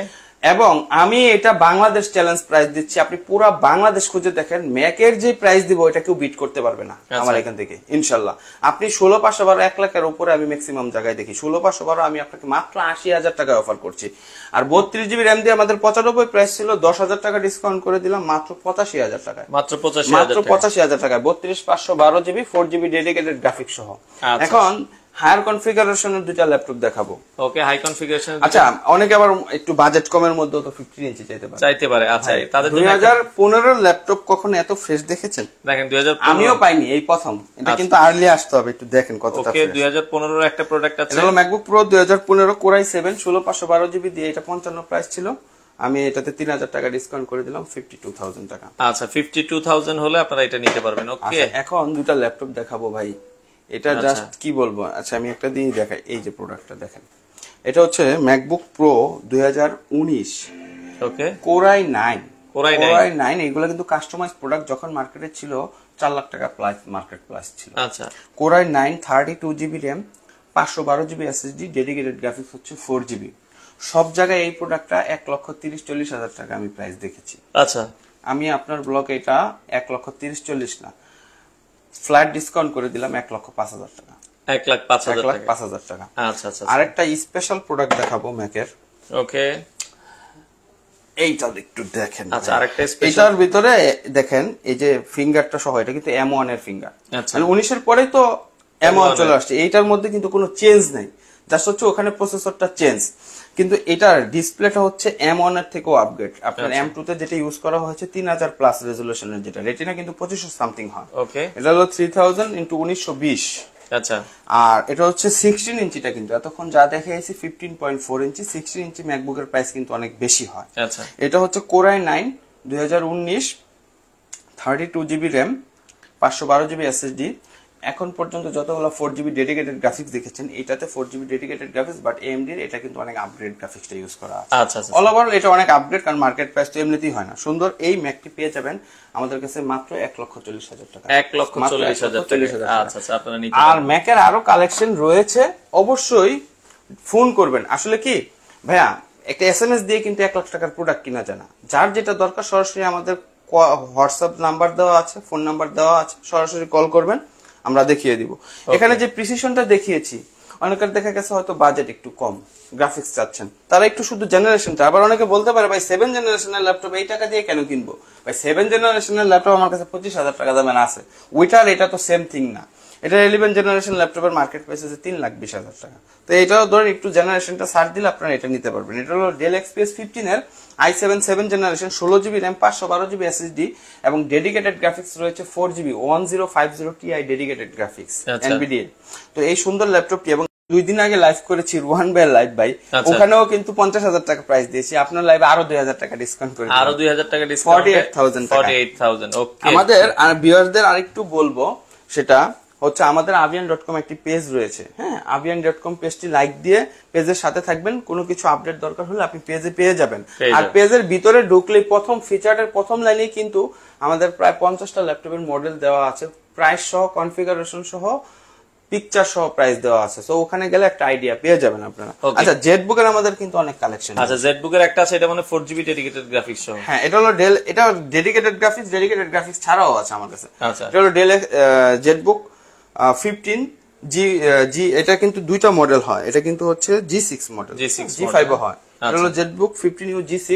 এবং আমি এটা বাংলাদেশ চ্যালেঞ্জ প্রাইস দিচ্ছি, আপনি পুরো বাংলাদেশ খুঁজে দেখেন, ম্যাকের যে প্রাইস দিব এটা কেউ বিট করতে পারবে না আমার এখান থেকে ইনশাল্লাহ। আপনি 16512 1 লাখের উপরে আমি ম্যাক্সিমাম জায়গায় দেখি, 16512 আমি আপনাকে মাত্র 80000 টাকায় অফার করছি। আর 32GB র্যাম দিয়ে আমাদের 95 প্রাইস ছিল, 10000 টাকা ডিসকাউন্ট করে দিলাম মাত্র 85000 টাকায়, মাত্র 85000 টাকায় 32 512GB 4GB ডেডিকেটেড গ্রাফিক্স সহ। এখন হায়ার কনফিগারেশনের দুইটা ল্যাপটপ দেখাবো। ওকে, হাই কনফিগারেশন। আচ্ছা, অনেকে আবার একটু বাজেট কমের মধ্যে তো 15 ইঞ্চি চাইতে পারে। আচ্ছা, তাদের জন্য 2015 ল্যাপটপ কখনো এত ফ্রেশ দেখেছেন? দেখেন 2015 আমিও পাইনি, এই প্রথম। এটা কিন্তু আর্লি আসতে হবে, একটু দেখেন কতটা ফ্রেশ। ওকে, 2015 এর একটা প্রোডাক্ট আছে, এটা হলো MacBook pro 2015 core i7 16512GB দিয়ে, এটা 55 প্রাইস ছিল, আমি এটাতে 3000 টাকা ডিসকাউন্ট করে দিলাম 52000 টাকা। আচ্ছা, 52000 হলে আপনারা এটা নিতে পারবেন। ওকে, এখন দুটো ল্যাপটপ দেখাবো ভাই, এটা জাস্ট কি বলবো। আচ্ছা, আমি একটা দিয়ে দেখাই, এই যে প্রোডাক্টটা দেখেন, এটা হচ্ছে ম্যাকবুক প্রো 2019 ওকে, কোর i9 এগুলো কিন্তু কাস্টমাইজ প্রোডাক্ট, যখন মার্কেটে ছিল 4 লাখ টাকা প্লাস মার্কেট প্লাস ছিল। আচ্ছা, core i9 32GB RAM, 512GB SSD, dedicated graphics হচ্ছে 4GB। সব জায়গায় এই প্রোডাক্টটা 1,30,40,000 টাকা আমি প্রাইস দেখেছি। আচ্ছা, আমি আপনার ব্লগে এটা 1,30,40,000 না, ফ্ল্যাট ডিসকাউন্ট করে দিলাম 1,05,000 টাকা। 1,05,000 টাকা। আচ্ছা আচ্ছা, আরেকটা স্পেশাল প্রোডাক্ট দেখাবো ম্যাকের। ওকে, এইটা একটু দেখেন। আচ্ছা, আরেকটা স্পেশাল, এটার ভিতরে দেখেন এই যে ফিঙ্গারটা সহ, এটা কিন্তু M1 এর ফিঙ্গার। আচ্ছা, মানে 19 এর পরেই তো M1 চলে আসছে, এইটার মধ্যে কিন্তু কোনো চেঞ্জ নাই, জাস্ট হচ্ছে ওখানে প্রসেসরটা চেঞ্জ, কিন্তু এটার ডিসপ্লেটা হচ্ছে M1 এর থেকেও আপগ্রেড। আপনার M2 তে যেটা ইউজ করা হয়েছে 3000 প্লাস রেজোলিউশনের, যেটা রেটিনা কিন্তু 2500 সামথিং হয়। ওকে, এটা হলো 3000 × 1920। আচ্ছা, আর এটা হচ্ছে 16 ইঞ্চিটা, কিন্তু এতক্ষণ যা দেখাইছি 15.4 ইঞ্চি, 16 ইঞ্চি ম্যাকবুকের প্রাইস কিন্তু অনেক বেশি হয়। আচ্ছা, এটা হচ্ছে core i9 2019 32GB RAM, 512GB SSD. এখন পর্যন্ত যতগুলো 4GB ডেডিকেটেড গ্রাফিক্স দেখেছেন, এটাতে 4GB dedicated graphics, but AMD এর এটা কিন্তু অনেক আপগ্রেড গ্রাফিক্সটা ইউজ করা আছে। আচ্ছা, আচ্ছা, অল ওভার এটা অনেক আপগ্রেড, কারণ মার্কেট প্রাইস তো এমনিতেই হয় না। সুন্দর এই ম্যাকটি পেয়ে যাবেন আমাদের কাছে মাত্র 1,40,000 টাকা। 1,40,000 টাকা। আচ্ছা আচ্ছা, আপনারা নিতে আর ম্যাকের আরো কালেকশন রয়েছে, অবশ্যই ফোন করবেন। আসলে কি ভাইয়া, একটা SMS দিয়ে কিন্তু 1 লাখ টাকার প্রোডাক্ট কিনা যায় না। যার যেটা দরকার সরাসরি আমাদের হোয়াটসঅ্যাপ নাম্বার দেওয়া আছে, ফোন নাম্বার দেওয়া আছে, সরাসরি কল করবেন, আমরা দেখিয়ে দিব। এখানে যে প্রিসিশনটা দেখিয়েছি, অনেকের দেখা গেছে হয়তো বাজেট একটু কম, গ্রাফিক্স চাচ্ছেন, তারা একটু শুধু জেনারেশনটা। আবার অনেকে বলতে পারে ভাই 7 জেনারেশনের ল্যাপটপ এই টাকা দিয়ে কেন কিনবো? ভাই 7 জেনারেশনের ল্যাপটপ আমার কাছে 25,000 টাকা দামের আছে, ওইটার এটা তো সেম থিং না। এটা 11 জেনারেশন ল্যাপটপের মার্কেট প্রাইস আছে 3,20,000 টাকা। তো এটাও ধরেন একটু জেনারেশনটা ছাড় দিলে আপনারা এটা নিতে পারবেন। এটা হলো ডেল XPS 15 এর i7 7 generation, 16GB RAM, 512GB SSD এবং ডেডিকেটেড গ্রাফিক্স রয়েছে 4GB 1050 Ti dedicated graphics NVIDIA। তো এই সুন্দর ল্যাপটপটি, এবং 2 দিন আগে লাইভ করেছি রুহান ভাইয়ের লাইভ ভাই, ওখানেও কিন্তু 50,000 টাকা প্রাইস দিয়েছি, আপনার লাইভে আরো 2,000 টাকা ডিসকাউন্ট করে, আরো 2,000 টাকা ডিসকাউন্ট, 48,000 ওকে। আমাদের আর ভিউয়ারদের আরেকটু বলবো, সেটা হচ্ছে আমাদের avian.com একটি পেজ রয়েছে। হ্যাঁ, avian.com পেজটি লাইক দিয়ে পেজের সাথে থাকবেন, কোনো কিছু আপডেট দরকার হলে আপনি পেজে পেয়ে যাবেন। আর পেজের ভিতরে ঢুকলেই প্রথম ফিচারের প্রথম লাইনেই কিন্তু আমাদের প্রায় 50টা ল্যাপটপের মডেল দেওয়া আছে, প্রাইস সহ, কনফিগারেশন সহ, পিকচার সহ প্রাইস দেওয়া আছে। তো ওখানে গেলে একটা আইডিয়া পেয়ে যাবেন আপনারা। আচ্ছা, জেটবুকের আমাদের কিন্তু অনেক কালেকশন আছে। আচ্ছা, জেটবুকের একটা আছে, এটা মানে 4GB ডেডিকেটেড গ্রাফিক্স সহ। হ্যাঁ, এটা হলো ডেল, এটা ডেডিকেটেড গ্রাফিক্স ছাড়াও আছে আমার কাছে। আচ্ছা, এটা হলো ডেল জেটবুক 15 জি, এটা কিন্তু দুইটা মডেল হয়, এটা কিন্তু হচ্ছে G6 মডেল, G5 ও হয়। এটা হলো Jetbook 15U G6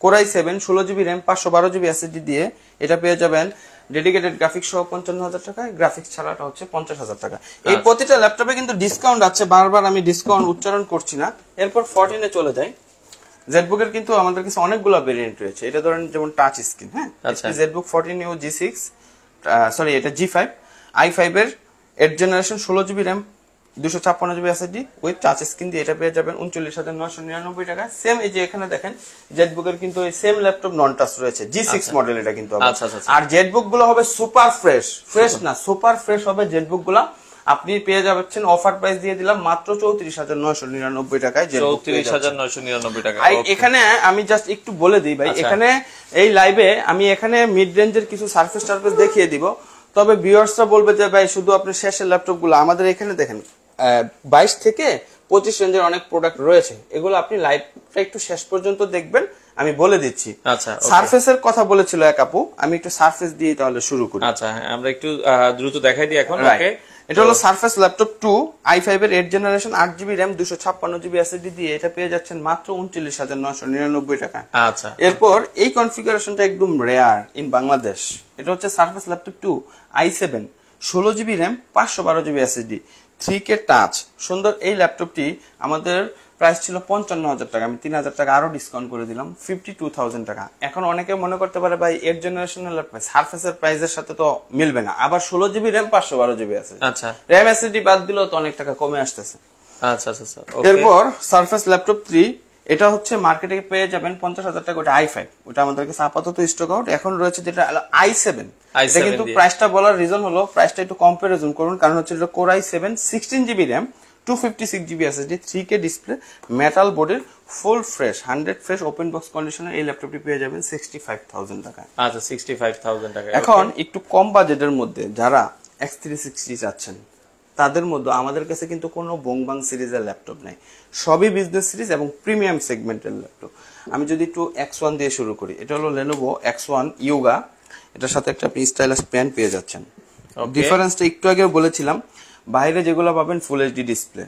core i7 16GB RAM, 512GB SSD দিয়ে এটা পেয়ে যাবেন ডেডিকেটেড গ্রাফিক্স সহ 55,000 টাকায়, গ্রাফিক্স ছাড়াটা হচ্ছে 50,000 টাকা। এই প্রতিটা ল্যাপটপে কিন্তু ডিসকাউন্ট আছে, বারবার আমি ডিসকাউন্ট উচ্চারণ করছি না। এরপর 14 এ চলে যাই। জেটবুকের কিন্তু আমাদের কাছে অনেকগুলো ভেরিয়েন্ট রয়েছে, এটা ধরেন যেমন টাচ স্ক্রিন। হ্যাঁ, জেটবুক 14U G6, সরি এটা G5 i5 এর 8 generation, 16GB RAM, 256 GB SSD with touch screen দিয়ে এটা পেয়ে যাবেন 39,999 টাকা। সেম এই যে এখানে দেখেন জেটবুকের কিন্তু এই সেম ল্যাপটপ নন টাচ রয়েছে, G6 মডেল এটা কিন্তু হবে। আর জেটবুক গুলো হবে সুপার ফ্রেশ না সুপার ফ্রেশ হবে জেটবুক গুলা। আপনি পেয়ে যাচ্ছেন অফার প্রাইস দিয়ে দিলাম মাত্র 34,999 টাকায়। 34,999 টাকা। এখানে আমি জাস্ট একটু বলে দিই ভাই, এখানে এই লাইভে আমি এখানে মিড রেঞ্জের কিছু সারফেস দেখিয়ে দিব। তবে ভিউয়ার্সরা বলবে যে ভাই শুধু আপনি শেষের ল্যাপটপ গুলো, আমাদের এখানে দেখেন 22 থেকে 25 রেঞ্জের অনেক প্রোডাক্ট রয়েছে, এগুলো আপনি লাইভটা একটু শেষ পর্যন্ত দেখবেন, আমি বলে দিচ্ছি। আচ্ছা, সারফেসের কথা বলেছিল এক আপু, আমি একটু সারফেস দিয়ে তাহলে শুরু করি। আচ্ছা হ্যাঁ, আমরা একটু দ্রুত দেখাই দিই এখন। ওকে, এটা হলো সারফেস ল্যাপটপ 2 i5 এর 8 generation 8GB RAM 256GB SSD দিয়ে এটা পেয়ে যাচ্ছেন মাত্র 39,999 টাকা। আচ্ছা, এরপর এই কনফিগারেশনটা একদম রেয়ার ইন বাংলাদেশ। এটা হচ্ছে surface laptop 2 i7 16GB RAM 512GB SSD 3K touch. সুন্দর এই ল্যাপটপটি আমাদের প্রাইস ছিল 55,000 টাকা, আমি 3,000 টাকা আরো ডিসকাউন্ট করে দিলাম 52,000 টাকা। এখন অনেকে মনে করতে পারে ভাই 8 জেনারেশনের ল্যাপটপ সারফেসের প্রাইসের সাথে তো মিলবে না, আবার 16GB RAM 512GB আছে। আচ্ছা, RAM SSD বাদ দিলেও তো অনেক টাকা কমে আসতেছে। আচ্ছা আচ্ছা আচ্ছা। এরপর সারফেস ল্যাপটপ 3 এটা হচ্ছে মার্কেটে পেয়ে যাবেন 50,000 টাকা, ওটা i5, ওটা আমাদের কাছে আপাতত স্টক আউট। এখন রয়েছে যেটা i7। এটা কিন্তু প্রাইসটা বলার রিজন হলো প্রাইসটা একটু কম্পারিজন করুন, কারণ হচ্ছে এটা Core i7 16GB RAM 256GB SSD 3K display metal বডির full fresh 100 fresh open box কন্ডিশনে এই ল্যাপটপটি পেয়ে যাবেন 65,000 টাকা। আচ্ছা, 65,000 টাকা। এখন একটু কম বাজেটের মধ্যে যারা X360 চাচ্ছেন তাদের মধ্যে আমাদের কাছে কিন্তু কোনো বংবাং সিরিজের ল্যাপটপ নাই, সবই বিজনেস সিরিজ এবং প্রিমিয়াম সেগমেন্টের ল্যাপটপ। আমি যদি একটু X1 দিয়ে শুরু করি, এটা হলো Lenovo X1 Yoga, এটার সাথে একটা আপনি স্টাইলাস পেন পেয়ে যাচ্ছেন। ডিফারেন্সটা একটু আগে বলেছিলাম, বাইরে যেগুলো পাবেন ফুল এইচডি ডিসপ্লে,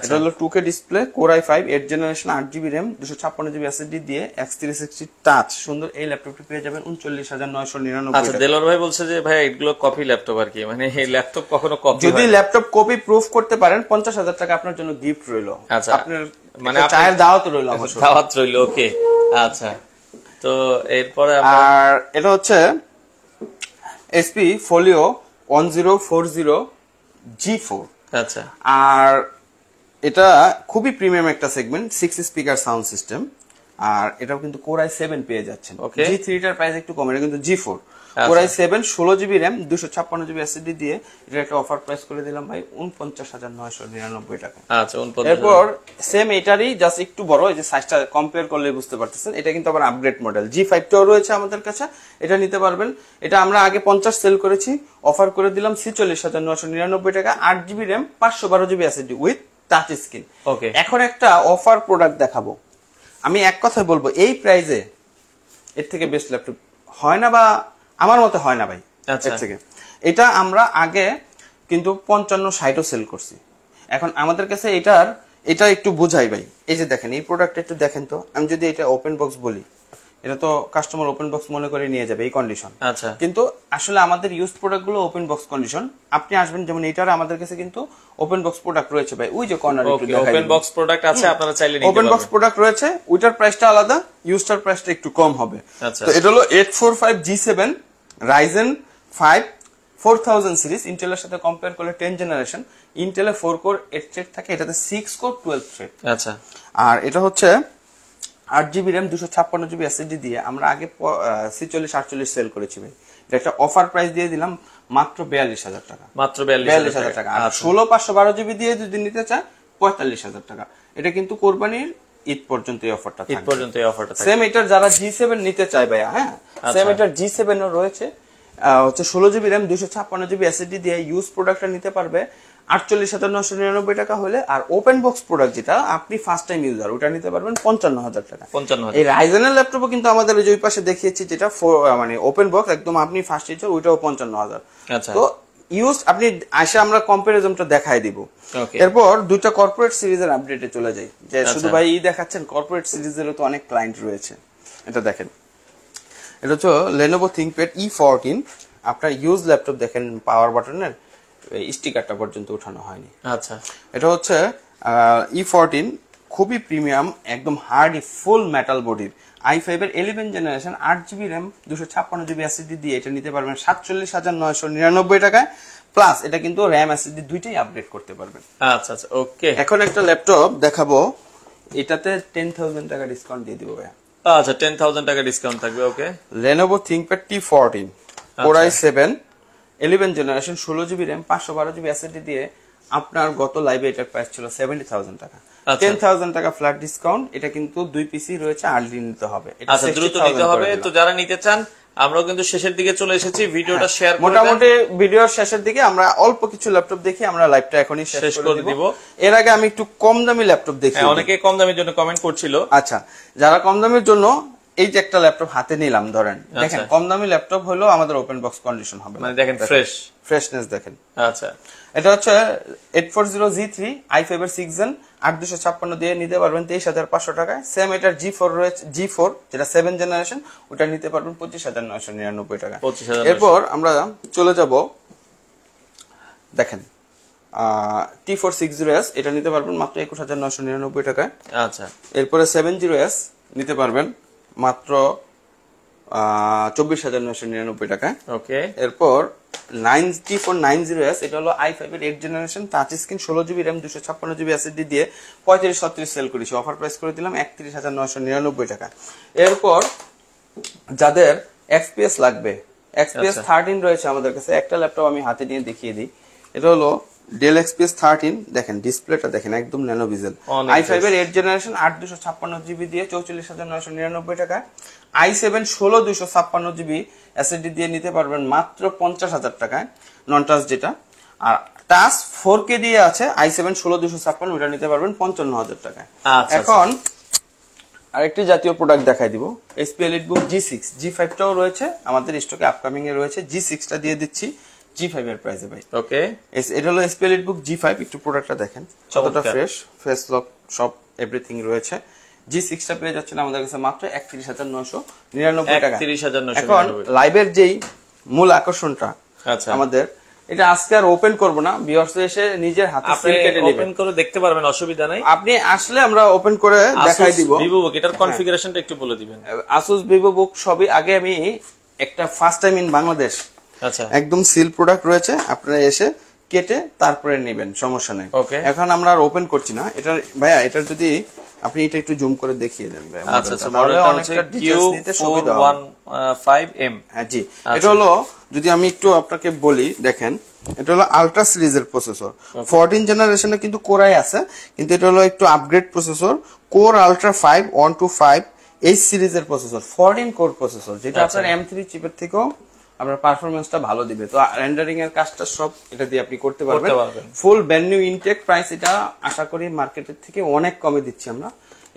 এটা হলো 2K display Core i5 8 generation 8GB RAM 256GB SSD দিয়ে X360 টাচ। সুন্দর এই ল্যাপটপটি পেয়ে যাবেন 39,999 আচ্ছা, দেলোয়ার ভাই বলছে যে ভাই এগুলো কপি ল্যাপটপ আর কি, মানে এই ল্যাপটপ কখনো কপি যদি ল্যাপটপ কপি প্রুফ করতে পারেন 50,000 টাকা আপনার জন্য গিফট রইলো। আচ্ছা, আপনার মানে চায়ের দাওয়াত রইলো, আমার দাওয়াত রইলো। ওকে, আচ্ছা। তো এরপরে আর এটা হচ্ছে HP Folio 1040 G4। আচ্ছা, আর এটা খুবই প্রিমিয়াম একটা সেগমেন্ট, 6 স্পিকার সাউন্ড সিস্টেম। আর এটাও কিন্তু Core i7 পেয়ে যাচ্ছেন। G3 টার প্রাইস একটু কম, এটা কিন্তু G4 Core i7 16GB RAM 256GB SSD দিয়ে এটা একটা অফার প্রাইস করে দিলাম ভাই 49,999 টাকা। আচ্ছা, এরপর সেম এটারই জাস্ট একটু বড়, এই যে সাইজটা কম্পেয়ার করলে বুঝতে পারতেছেন, এটা কিন্তু আবার আপগ্রেড মডেল G5 টাও রয়েছে আমাদের কাছে, এটা নিতে পারবেন। এটা আমরা আগে 50 সেল করেছি, অফার করে দিলাম 46,999 টাকা 8GB RAM 512GB SSD with touch screen. Okay, এখন একটা অফার প্রোডাক্ট দেখাবো, আমি এক কথায় বলবো এই প্রাইজে এর থেকে বেস্ট ল্যাপটপ হয় না, বা আমার মতে হয় না ভাই। এর থেকে এটা আমরা আগে কিন্তু 55-60 সেল করছি, এখন আমাদের কাছে এটা একটু বোঝাই ভাই। এই যে দেখেন এই প্রোডাক্ট একটু দেখেন তো, আমি যদি এটা ওপেন বক্স বলি, এটা তো কাস্টমার ওপেন বক্স মনে করে নিয়ে যাবে এই কন্ডিশন। আচ্ছা, কিন্তু আসলে আমাদের ইউজ প্রোডাক্ট গুলো ওপেন বক্স কন্ডিশন। আপনি আসবেন, যেমন এটার আমাদের কাছে কিন্তু ওপেন বক্স প্রোডাক্ট রয়েছে ভাই, ওই যে কর্নারে একটু দেখাই, ওপেন বক্স প্রোডাক্ট আছে, আপনারা চাইলে নিতে পারবেন। ওপেন বক্স প্রোডাক্ট রয়েছে, ওইটার প্রাইসটা আলাদা, ইউজটার প্রাইসটা একটু কম হবে। আচ্ছা, তো এটা হলো 845 G7 Ryzen 5 4000 সিরিজ, ইন্টেলের সাথে কম্পেয়ার করলে 10 জেনারেশন। ইন্টেলে 4 কোর 8 থ্রেড থাকে, এটাতে 6 কোর 12 থ্রেড। আচ্ছা, আর এটা হচ্ছে 8GB RAM 256GB SSD দিয়ে আমরা আগে 46-48 সেল করেছি ভাই, এটা একটা অফার প্রাইস দিয়ে দিলাম মাত্র 42,000 টাকা। মাত্র 42,000 টাকা। আর 16/512GB দিয়ে যদি নিতে চায় 45,000 টাকা। এটা কিন্তু কোরবানির ঈদ পর্যন্ত এই অফারটা থাকবে, ঈদ পর্যন্ত এই অফারটা থাকবে। সেম এটার যারা G7 নিতে চায় ভাইয়া, হ্যাঁ সেম এটার G7 ও রয়েছে, হচ্ছে 16GB RAM 256GB SSD দিয়ে ইউজ প্রোডাক্টটা নিতে পারবে 48,999 টাকা হলে। আর ওপেন বক্স প্রোডাক্ট যেটা আপনি ফার্স্ট টাইম ইউজার, ওটা নিতে পারবেন 55,000 টাকা। 55,000। এই রাইজেনের ল্যাপটপও কিন্তু আমাদের ওই পাশে দেখিয়েছি, যেটা মানে ওপেন বক্স একদম আপনি ফার্স্ট ইউজার, ওইটাও 55,000। আচ্ছা, তো ইউজ আপনি আসে আমরা কম্পারিজনটা দেখাই দিব। ওকে, এরপর দুইটা কর্পোরেট সিরিজের আপডেটে চলে যাই, যে শুধু ভাই দেখাচ্ছেন, কর্পোরেট সিরিজেরও তো অনেক ক্লায়েন্ট রয়েছে। এটা দেখেন, এটা হচ্ছে Lenovo ThinkPad E14। আপনার ইউজ ল্যাপটপ দেখেন, পাওয়ার বাটনের স্টিকারটা পর্যন্ত উঠানো হয়নি। আচ্ছা, এটা হচ্ছে E14, খুবই প্রিমিয়াম, একদম হার্ডি ফুল মেটাল বডির i5 এর 11 generation 8GB RAM 256GB SSD দিয়ে এটা নিতে পারবেন 47,999 টাকায়। প্লাস এটা কিন্তু র্যাম এসএসডি দুইটাই আপগ্রেড করতে পারবেন। আচ্ছা আচ্ছা, ওকে। এখন একটা ল্যাপটপ দেখাবো, এটাতে 10,000 টাকা ডিসকাউন্ট দিয়ে দিব ভাইয়া। আচ্ছা, 10,000 টাকা ডিসকাউন্ট থাকবে, ওকে। Lenovo ThinkPad T14 Core i7 11 generation 16GB RAM 512GB SSD দিয়ে আপনার গত লাইভে এটার প্রাইস ছিল 70,000 টাকা। 10,000 টাকা ফ্ল্যাট ডিসকাউন্ট। এটা কিন্তু 2 পিসি রয়েছে, আর্লি নিতে হবে। আচ্ছা, দ্রুত নিতে হবে। তো যারা নিতে চান, আমরাও কিন্তু শেষের দিকে চলে এসেছি, ভিডিওটা শেয়ার করে দেন। মোটামুটি ভিডিওর শেষের দিকে আমরা অল্প কিছু ল্যাপটপ দেখি, আমরা লাইভটা এখনই শেষ করে দিব। এর আগে আমি একটু কম দামি ল্যাপটপ দেখি, অনেকে কম দামের জন্য কমেন্ট করছিল। আচ্ছা, যারা কম দামের জন্য এই যে একটা ল্যাপটপ হাতে নিলাম, ধরেন দেখেন কম দামি ল্যাপটপ হলো আমাদের ওপেন বক্স কন্ডিশন হবে, মানে দেখেন ফ্রেশনেস দেখেন। আচ্ছা, এটা হচ্ছে 840G3 i5 এর 6 জেন 8256 দিয়ে নিতে পারবেন 23,500 টাকায়। সেম এটার G4 রয়েছে, G4 যেটা 7 জেনারেশন, ওটা নিতে পারবেন 25,999 টাকা। এরপর আমরা চলে যাব, দেখেন T460S, এটা নিতে পারবেন মাত্র 21,999 টাকায়। আচ্ছা, এরপরে 70S নিতে পারবেন মাত্র 24,999 টাকায়, ওকে। এরপর T490S, এটা হলো i5 এর 8 generation touch screen 16GB RAM 256GB SSD দিয়ে 35-36 সেল করেছি, অফার প্রাইস করে দিলাম 31,999 টাকা। এরপর যাদের XPS লাগবে, XPS 13 রয়েছে আমাদের কাছে, একটা ল্যাপটপ আমি হাতে নিয়ে দেখিয়ে দিই। এটা হলো ডেল XPS 13, দেখেন ডিসপ্লেটা দেখেন একদম ন্যানো বেজেল, i5 এর 8 জেনারেশন 8256GB দিয়ে 44,999 টাকা। i7 16-256GB SSD দিয়ে নিতে পারবেন মাত্র 50,000 টাকায়, নন টাচ যেটা। আর টাচ 4K দিয়ে আছে i7 16-256, ওটা নিতে পারবেন 55,000 টাকায়। এখন আরেকটি জাতীয় প্রোডাক্ট দেখাই দিব, HP EliteBook G6, G5 টাও রয়েছে আমাদের স্টকে, আপকামিং এ রয়েছে। G6 টা দিয়ে দিচ্ছি G5 এর প্রাইসে ভাই, ওকে। এটা হলো HP EliteBook G5, একটু প্রোডাক্টটা দেখেন কতটা ফ্রেশ, ফেস লক সব এভরিথিং রয়েছে। G6 টা পেয়ে যাচ্ছেন আমাদের কাছে মাত্র 31,999 টাকা। 31,999। এখন লাইভের যেই মূল আকর্ষণটা, আচ্ছা, আমাদের এটা আজকে আর ওপেন করব না, ভিউয়ার্স এসে নিজের হাতে সিল কেটে নেবেন, ওপেন করে দেখতে পারবেন, অসুবিধা নাই। আপনি আসলে আমরা ওপেন করে দেখাই দিব। VivoBook এটার কনফিগারেশনটা একটু বলে দিবেন। Asus VivoBook সবই আগে আমি একটা ফার্স্ট টাইম ইন বাংলাদেশ, আচ্ছা, একদম সিল প্রোডাক্ট রয়েছে, আপনারা এসে কেটে তারপরে নেবেন, সমস্যা নেই। এখন আমরা আর ওপেন করছি না এটা ভাইয়া, এটা যদি আপনি এটা একটু জুম করে দেখিয়ে দেন ভাই। আচ্ছা আচ্ছা, মডেলটা হচ্ছে Q415M। হ্যাঁ জি, এটা হলো, যদি আমি একটু আপনাকে বলি, দেখেন এটা হলো আলট্রা সিরিজের প্রসেসর, 14 জেনারেশনে কিন্তু কোরাই আছে, কিন্তু এটা হলো একটু আপগ্রেড প্রসেসর, কোর আলট্রা 5 125 এই সিরিজের প্রসেসর, 14 কোর প্রসেসর, যেটা আপনার M3 চিপের থেকেও আপনার পারফরম্যান্সটা ভালো দিবে। তো রেন্ডারিং এর কাজটা সব এটা দিয়ে আপনি করতে পারবেন। Full brand new intake, price এটা আশা করি মার্কেটের থেকে অনেক কমে দিচ্ছি আমরা,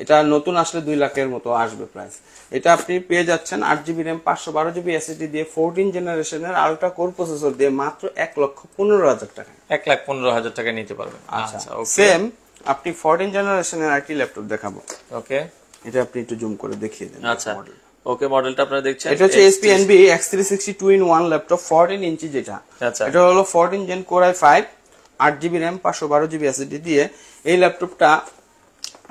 এটা নতুন আসলে 2 লাখের মতো আসবে প্রাইস। এটা আপনি পেয়ে যাচ্ছেন 8GB RAM 512GB SSD দিয়ে 14 জেনারেশনের আলট্রা কোর প্রসেসর দিয়ে মাত্র 1,15,000 টাকা। 1,15,000 টাকা নিতে পারবেন। আচ্ছা, সেম আপনি 14 জেনারেশনের আরেকটি ল্যাপটপ দেখাবো, ওকে। এটা আপনি একটু জুম করে দেখিয়ে দেন। আচ্ছা, ওকে, মডেলটা আপনারা দেখছেন, এটা হচ্ছে HP Envy X360 2-in-1 laptop 14 ইঞ্চি যেটা। আচ্ছা, এটা হলো 14 Gen Core i5 8GB RAM 512GB SSD দিয়ে। এই ল্যাপটপটা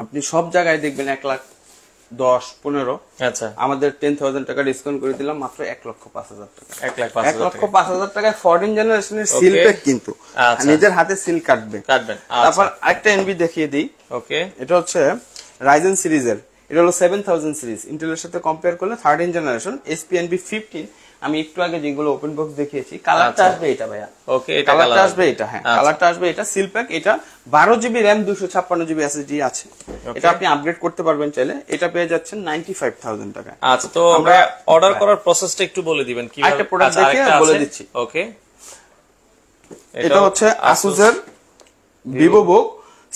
আপনি সব জায়গায় দেখবেন 1,10,15। আচ্ছা, আমাদের 10,000 টাকা ডিসকাউন্ট করে দিলাম মাত্র 1,05,000 টাকা। 1,05,000 টাকায় 14 জেনারেশনের সিল প্যাক, কিন্তু নিজের হাতে সিল কাটবে। তারপর আরেকটা এনভি দেখিয়ে দিই, ওকে। এটা হচ্ছে Ryzen সিরিজের, এটা হলো 7000 সিরিজ, ইন্টেলের সাথে কম্পেয়ার করলে 13 জেনারেশন HP Envy 15। আমি একটু আগে যেগুলো ওপেন বক্স দেখিয়েছি, কালারটা আসবে এটা ভাইয়া, ওকে, এটা কালারটা আসবে এটা, হ্যাঁ কালারটা আসবে এটা, সিল প্যাক। এটা 12GB RAM 256GB SSD আছে, এটা আপনি আপগ্রেড করতে পারবেন চাইলে। এটা পেয়ে যাচ্ছেন 95,000 টাকা। আচ্ছা, তো আমরা অর্ডার করার প্রসেসটা একটু বলে দিবেন কিভাবে? একটা প্রোডাক্ট দেখে বলে দিচ্ছি, ওকে। এটা হচ্ছে Asus এর VivoBook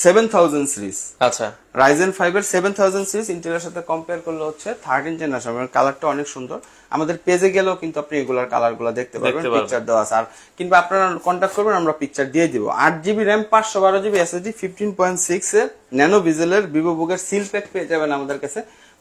7000 সিরিজ, আচ্ছা, Ryzen 5 এর 7000 সিরিজ, ইন্টেলের সাথে কম্পেয়ার করলে হচ্ছে 13 জেনারেশন। কালারটা অনেক সুন্দর, আমাদের পেজে গেলেও কিন্তু আপনি এগুলার কালারগুলো দেখতে পারবেন, পিকচার দেওয়া আছে। আর কিংবা আপনারা কন্টাক্ট করবেন, আমরা পিকচার দিয়ে দিব। 8GB RAM 512GB SSD 15.6 এর ন্যানো বেজেলের VivoBook এর সিল প্যাক পেয়ে যাবেন আমাদের কাছে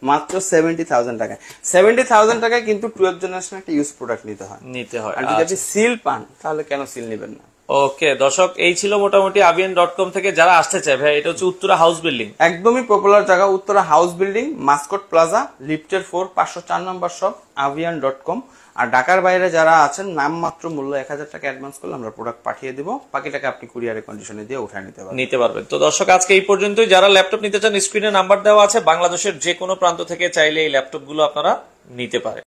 মাত্র 70,000 টাকায়। 70,000 টাকায় কিন্তু 12 জেনারেশন একটা ইউজ প্রোডাক্ট নিতে হয়। আর যদি আপনি সিল পান তাহলে কেন সিল নেবেন না? ওকে দর্শক, এই ছিল মোটামুটি avian.com থেকে যারা আসতে চায়। ভাই এটা হচ্ছে উত্তরা হাউস বিল্ডিং, একদমই পপুলার জায়গা, Uttara house building, Mascot plaza, লিফটের 4 504 নম্বর শপ, avian.com। আর ঢাকার বাইরে যারা আছেন নামমাত্র মূল্য 1000 টাকা অ্যাডভান্স করলে আমরা প্রোডাক্ট পাঠিয়ে দিব, বাকি টাকা আপনি কুরিয়ারের কন্ডিশনে দিয়ে উঠায় নিতে পারবেন। তো দর্শক আজকে এই পর্যন্তই। যারা ল্যাপটপ নিতে চান স্ক্রিনে নাম্বার দেওয়া আছে, বাংলাদেশের যে কোনো প্রান্ত থেকে চাইলে এই ল্যাপটপ গুলো আপনারা নিতে পারেন।